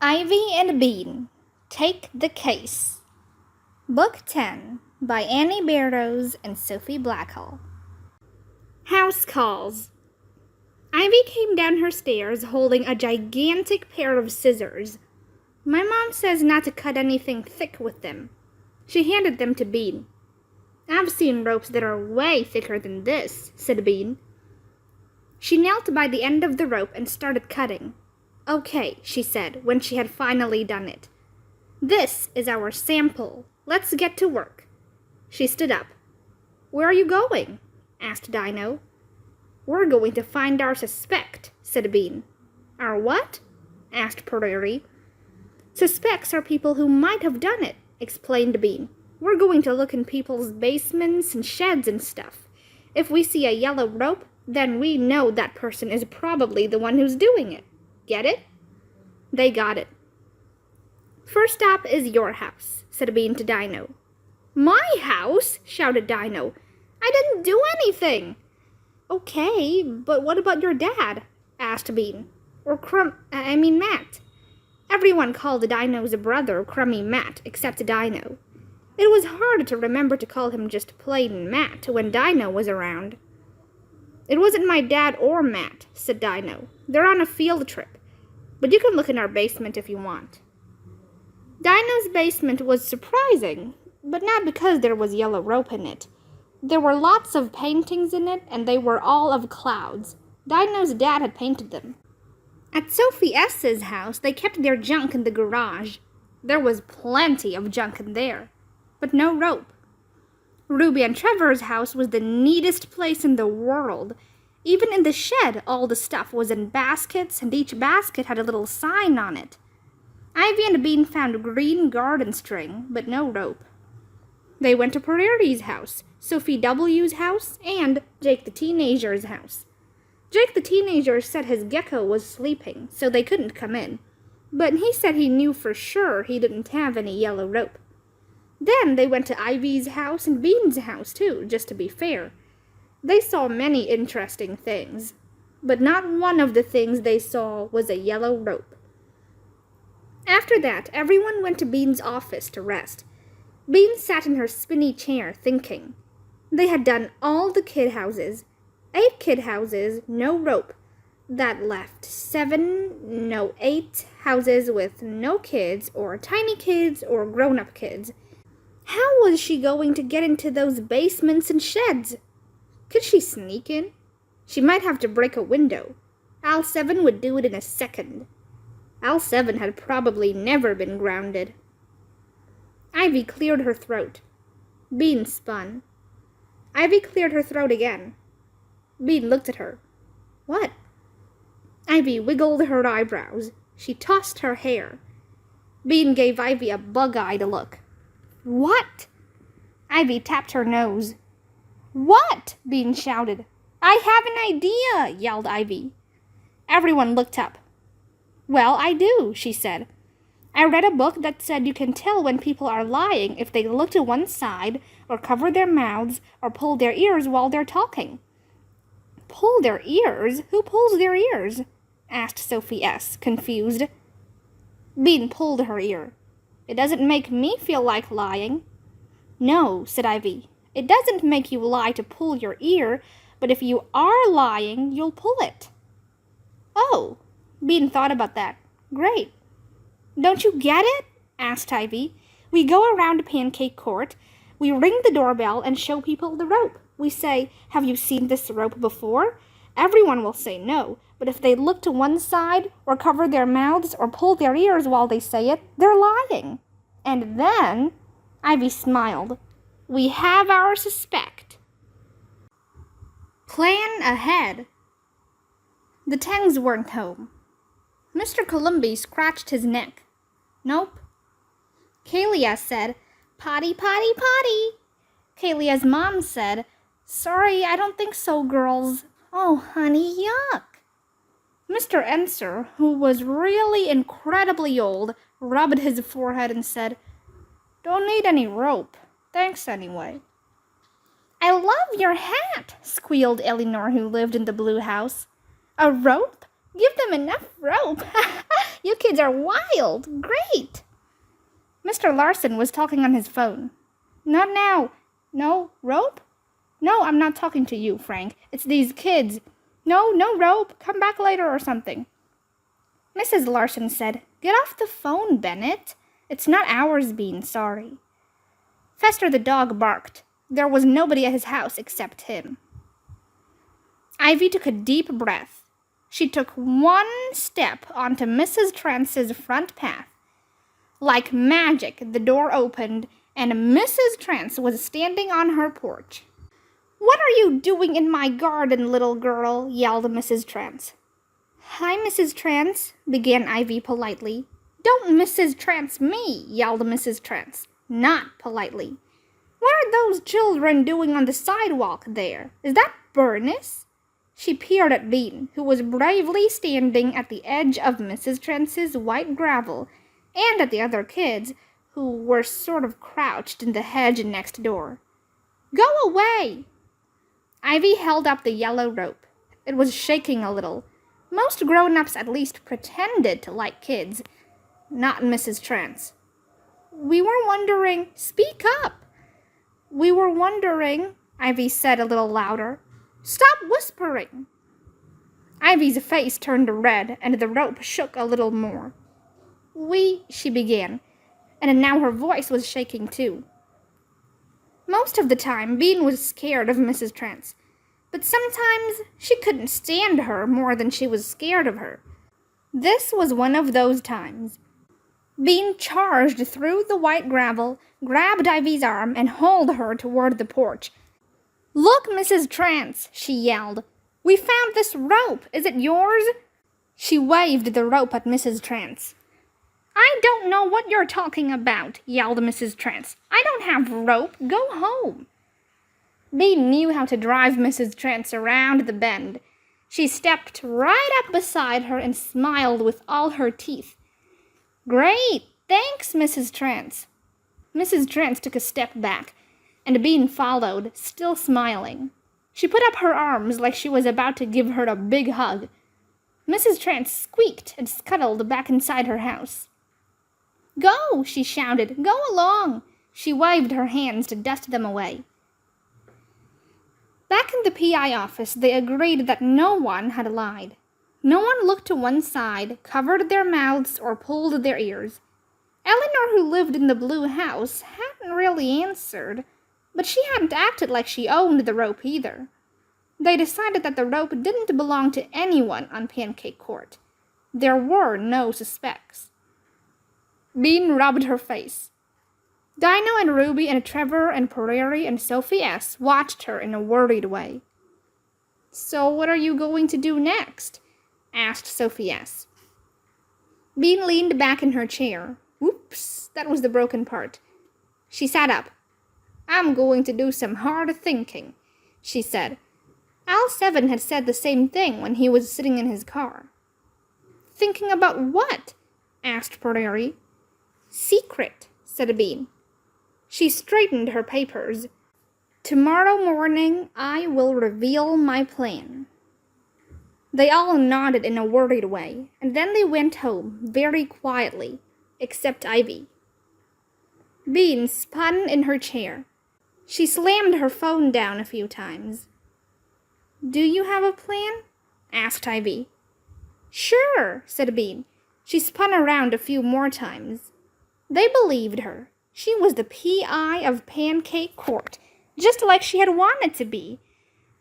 Ivy and Bean, Take the Case. Book 10 by Annie Barrows and Sophie Blackhall. House calls. Ivy came down her stairs holding a gigantic pair of scissors. My mom says not to cut anything thick with them. She handed them to Bean. I've seen ropes that are way thicker than this, said Bean. She knelt by the end of the rope and started cutting. Okay, she said, when she had finally done it. This is our sample. Let's get to work. She stood up. Where are you going? Asked Dino. We're going to find our suspect, said Bean. Our what? Asked Prairie. Suspects are people who might have done it, explained Bean. We're going to look in people's basements and sheds and stuff. If we see a yellow rope, then we know that person is probably the one who's doing it. Get it? They got it. First stop is your house, said Bean to Dino. My house? Shouted Dino. I didn't do anything. Okay, but what about your dad? Asked Bean. Or Matt. Everyone called Dino's brother Crummy Matt except Dino. It was hard to remember to call him just plain Matt when Dino was around. It wasn't my dad or Matt, said Dino. They're on a field trip, but you can look in our basement if you want. Dino's basement was surprising, but not because there was yellow rope in it. There were lots of paintings in it, and they were all of clouds. Dino's dad had painted them. At Sophie S.'s house, they kept their junk in the garage. There was plenty of junk in there, but no rope. Ruby and Trevor's house was the neatest place in the world. Even in the shed, all the stuff was in baskets, and each basket had a little sign on it. Ivy and Bean found green garden string, but no rope. They went to Prairie's house, Sophie W.'s house, and Jake the teenager's house. Jake the teenager said his gecko was sleeping, so they couldn't come in, but he said he knew for sure he didn't have any yellow rope. Then they went to Ivy's house and Bean's house, too, just to be fair. They saw many interesting things, but not one of the things they saw was a yellow rope. After that, everyone went to Bean's office to rest. Bean sat in her spinny chair, thinking. They had done all the kid houses. 8 kid houses, no rope. That left 8 houses with no kids, or tiny kids, or grown-up kids. How was she going to get into those basements and sheds? Could she sneak in? She might have to break a window. Al 7 would do it in a second. Al 7 had probably never been grounded. Ivy cleared her throat. Bean spun. Ivy cleared her throat again. Bean looked at her. What? Ivy wiggled her eyebrows. She tossed her hair. Bean gave Ivy a bug-eyed look. What? Ivy tapped her nose. What? Bean shouted. I have an idea, yelled Ivy. Everyone looked up. Well, I do, she said. I read a book that said you can tell when people are lying if they look to one side, or cover their mouths, or pull their ears while they're talking. Pull their ears? Who pulls their ears? Asked Sophie S., confused. Bean pulled her ear. It doesn't make me feel like lying. No, said Ivy. It doesn't make you lie to pull your ear, but if you are lying, you'll pull it. Oh, Bean thought about that. Great. Don't you get it? Asked Ivy. We go around Pancake Court. We ring the doorbell and show people the rope. We say, have you seen this rope before? Everyone will say no, but if they look to one side, or cover their mouths, or pull their ears while they say it, they're lying. And then, Ivy smiled, we have our suspect. Plan ahead. The Tangs weren't home. Mr. Columby scratched his neck. Nope. Kalia said, potty, potty, potty. Kalia's mom said, sorry, I don't think so, girls. Oh, honey, yuck. Mr. Enser, who was really incredibly old, rubbed his forehead and said, don't need any rope. Thanks anyway. I love your hat, squealed Eleanor, who lived in the blue house. A rope? Give them enough rope. You kids are wild. Great. Mr. Larson was talking on his phone. Not now. No rope? No, I'm not talking to you, Frank. It's these kids. No rope. Come back later or something. Mrs. Larson said, Get off the phone, Bennett. It's not ours, Bean, sorry. Fester the dog barked. There was nobody at his house except him. Ivy took a deep breath. She took one step onto Mrs. Trantz's front path. Like magic, the door opened, and Mrs. Trantz was standing on her porch. What are you doing in my garden, little girl? Yelled Mrs. Trantz. Hi, Mrs. Trantz, began Ivy politely. Don't Mrs. Trantz me, yelled Mrs. Trantz, not politely. What are those children doing on the sidewalk there? Is that Bernice? She peered at Bean, who was bravely standing at the edge of Mrs. Trantz's white gravel, and at the other kids, who were sort of crouched in the hedge next door. Go away! Ivy held up the yellow rope. It was shaking a little. Most grown-ups at least pretended to like kids. Not Mrs. Trantz. We were wondering... Speak up! We were wondering, Ivy said a little louder. Stop whispering! Ivy's face turned red, and the rope shook a little more. She began, and now her voice was shaking too. Most of the time, Bean was scared of Mrs. Trantz, but sometimes she couldn't stand her more than she was scared of her. This was one of those times. Bean charged through the white gravel, grabbed Ivy's arm, and hauled her toward the porch. Look, Mrs. Trantz, she yelled. We found this rope. Is it yours? She waved the rope at Mrs. Trantz. I don't know what you're talking about, yelled Mrs. Trantz. I don't have rope. Go home. Bean knew how to drive Mrs. Trantz around the bend. She stepped right up beside her and smiled with all her teeth. Great, thanks, Mrs. Trantz. Mrs. Trantz took a step back, and Bean followed, still smiling. She put up her arms like she was about to give her a big hug. Mrs. Trantz squeaked and scuttled back inside her house. Go, she shouted. Go along. She waved her hands to dust them away. Back in the PI office, they agreed that no one had lied. No one looked to one side, covered their mouths, or pulled their ears. Eleanor, who lived in the blue house, hadn't really answered, but she hadn't acted like she owned the rope either. They decided that the rope didn't belong to anyone on Pancake Court. There were no suspects. Bean rubbed her face. Dino and Ruby and Trevor and Prairie and Sophie S. watched her in a worried way. So what are you going to do next? Asked Sophie S. Bean leaned back in her chair. Whoops, that was the broken part. She sat up. I'm going to do some hard thinking, she said. Al Seven had said the same thing when he was sitting in his car. Thinking about what? Asked Prairie. Secret, said Bean. She straightened her papers. Tomorrow morning I will reveal my plan. They all nodded in a worried way, and then they went home very quietly, except Ivy. Bean spun in her chair. She slammed her phone down a few times. Do you have a plan? Asked Ivy. Sure, said Bean. She spun around a few more times. They believed her. She was the PI of Pancake Court, just like she had wanted to be.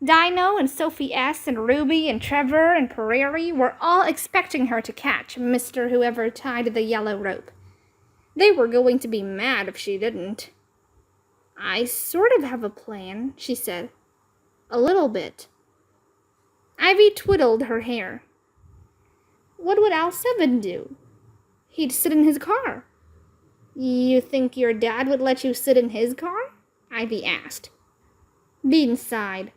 Dino and Sophie S. and Ruby and Trevor and Prairie were all expecting her to catch Mr. Whoever tied the yellow rope. They were going to be mad if she didn't. I sort of have a plan, she said. A little bit. Ivy twiddled her hair. What would Al Seven do? He'd sit in his car. You think your dad would let you sit in his car? Ivy asked. Bean sighed.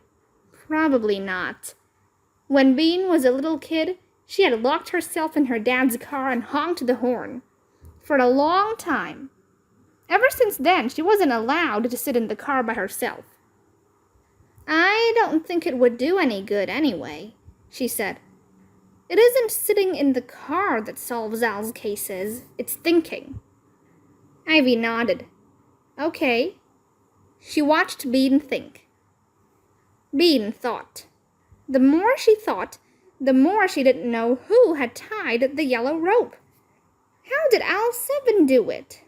Probably not. When Bean was a little kid, she had locked herself in her dad's car and honked the horn. For a long time. Ever since then, she wasn't allowed to sit in the car by herself. I don't think it would do any good anyway, she said. It isn't sitting in the car that solves Al's cases, it's thinking. Ivy nodded. Okay. She watched Bean think. Bean thought. The more she thought, the more she didn't know who had tied the yellow rope. How did Al 7 do it?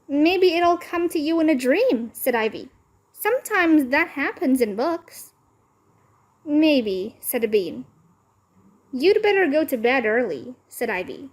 Maybe it'll come to you in a dream, said Ivy. Sometimes that happens in books. Maybe, said Bean. You'd better go to bed early, said Ivy.